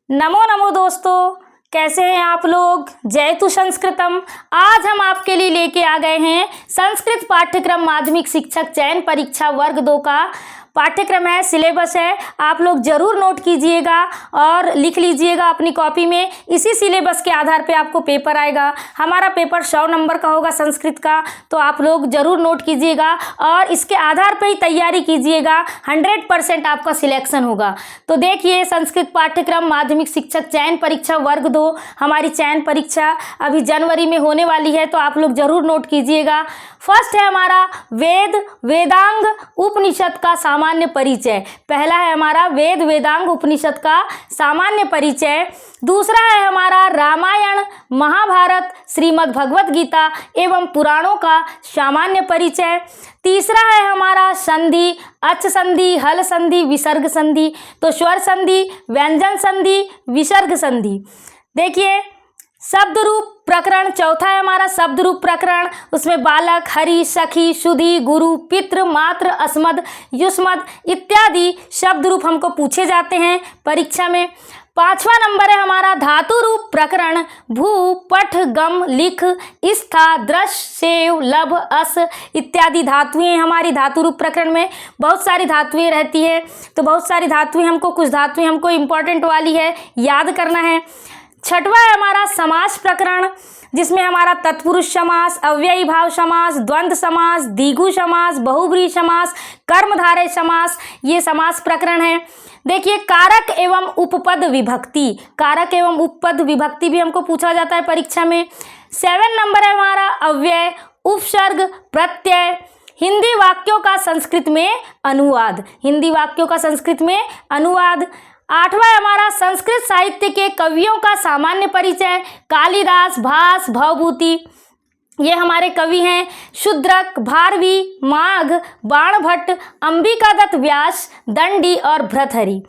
नमो नमो दोस्तों, कैसे हैं आप लोग। जयतु संस्कृतम। आज हम आपके लिए लेके आ गए हैं संस्कृत पाठ्यक्रम माध्यमिक शिक्षक चयन परीक्षा वर्ग 2 का पाठ्यक्रम है, सिलेबस है। आप लोग जरूर नोट कीजिएगा और लिख लीजिएगा अपनी कॉपी में। इसी सिलेबस के आधार पे आपको पेपर आएगा। हमारा पेपर 100 नंबर का होगा संस्कृत का, तो आप लोग जरूर नोट कीजिएगा और इसके आधार पे ही तैयारी कीजिएगा। 100% आपका सिलेक्शन होगा। तो देखिए, संस्कृत पाठ्यक्रम माध्यमिक शिक्षक चयन परीक्षा वर्ग 2 हमारी चयन परीक्षा अभी जनवरी में होने वाली है, तो आप लोग जरूर नोट कीजिएगा। फर्स्ट है हमारा वेद वेदांग उपनिषद का सामान्य परिचय। पहला है हमारा वेद वेदांग उपनिषद का सामान्य परिचय। दूसरा है हमारा रामायण महाभारत श्रीमद् भगवत गीता एवं पुराणों का सामान्य परिचय। तीसरा है हमारा संधि, अच संधि, हल संधि, विसर्ग संधि। तो स्वर संधि, व्यंजन संधि, विसर्ग संधि। देखिए, शब्द रूप प्रकरण चौथा है हमारा शब्द रूप प्रकरण। उसमें बालक, हरि, सखी, सुधी, गुरु, पितृ, मातृ, अस्मद, युष्मद इत्यादि शब्द रूप हमको पूछे जाते हैं परीक्षा में। 5वां नंबर है हमारा धातु रूप प्रकरण। भू, पठ, गम, लिख, स्था, दृश, सेव, लभ, अस इत्यादि धातुएं हमारी धातु रूप प्रकरण में। बहुत सारी धातुएं रहती है, तो बहुत सारी धातुएं हमको, कुछ धातुएं हमको इम्पोर्टेंट वाली है, याद करना है। 6वां है हमारा समास प्रकरण, जिसमें हमारा तत्पुरुष समास, अव्ययी भाव समास, द्वंद्व समास, द्विगु समास, बहुब्रीहि समास, कर्मधारय समास, ये समास प्रकरण है। देखिए, कारक एवं उपपद विभक्ति, कारक एवं उपपद विभक्ति भी हमको पूछा जाता है परीक्षा में। 7 नंबर है हमारा अव्यय, उपसर्ग, प्रत्यय, हिंदी वाक्यों का संस्कृत में अनुवाद, हिंदी वाक्यों का संस्कृत में अनुवाद। 8वां है हमारा संस्कृत साहित्य के कवियों का सामान्य परिचय। कालिदास, भास, भवभूति ये हमारे कवि हैं। शूद्रक, भारवी, माघ, बाणभट्ट, अंबिकादत्त व्यास, दंडी और भर्तृहरि।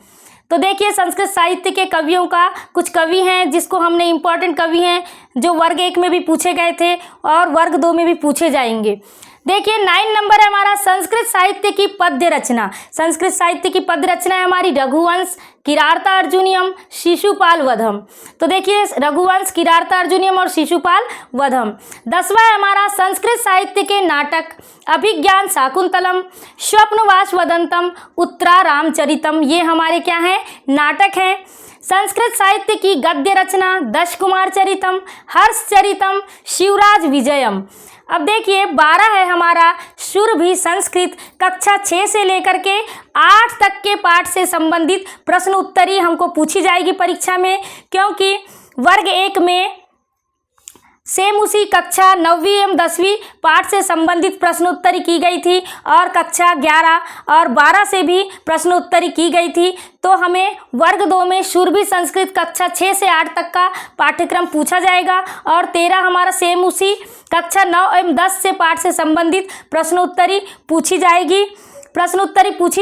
तो देखिए, संस्कृत साहित्य के कवियों का कुछ कवि हैं जिसको हमने इम्पोर्टेंट कवि हैं जो वर्ग 1 में भी पूछे गए थे और वर्ग 2 में भी पूछे जाएंगे। देखिए, 9 नंबर है हमारा संस्कृत साहित्य की पद्य रचना। संस्कृत साहित्य की पद्य रचना है हमारी रघुवंश, किराता अर्जुनियम, शिशुपाल वधम। तो देखिए, रघुवंश, किराता अर्जुनियम और शिशुपाल वधम। 10वां है हमारा संस्कृत साहित्य के नाटक। अभिज्ञान शाकुंतलम, स्वप्नवास वदंतम, उत्तरा रामचरितम, ये हमारे क्या हैं, नाटक हैं। संस्कृत साहित्य की गद्य रचना दश कुमार चरितम, हर्ष चरितम, शिवराज विजयम। अब देखिए, 12 है हमारा सुरभि संस्कृत। कक्षा 6 से लेकर के 8 तक के पाठ से संबंधित प्रश्न उत्तरी हमको पूछी जाएगी परीक्षा में, क्योंकि वर्ग 1 में सेम उसी कक्षा 9वीं एवं 10वीं पाठ से संबंधित प्रश्नोत्तरी की गई थी और कक्षा 11 और 12 से भी प्रश्नोत्तरी की गई थी। तो हमें वर्ग 2 में सुरभि संस्कृत कक्षा 6 से 8 तक का पाठ्यक्रम पूछा जाएगा और 13 हमारा सेम उसी कक्षा 9 एवं 10 से पाठ से संबंधित प्रश्नोत्तरी पूछी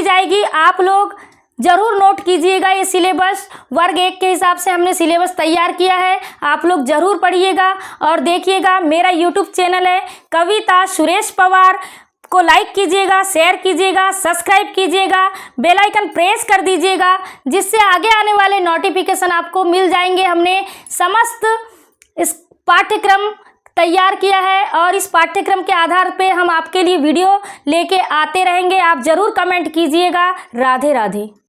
जाएगी। आप लोग जरूर नोट कीजिएगा। ये सिलेबस वर्ग 1 के हिसाब से हमने सिलेबस तैयार किया है, आप लोग जरूर पढ़िएगा और देखिएगा। मेरा यूट्यूब चैनल है कविता सुरेश पवार, को लाइक कीजिएगा, शेयर कीजिएगा, सब्सक्राइब कीजिएगा, बेल आइकन प्रेस कर दीजिएगा, जिससे आगे आने वाले नोटिफिकेशन आपको मिल जाएंगे। हमने समस्त इस पाठ्यक्रम तैयार किया है और इस पाठ्यक्रम के आधार पे हम आपके लिए वीडियो लेके आते रहेंगे। आप जरूर कमेंट कीजिएगा। राधे राधे।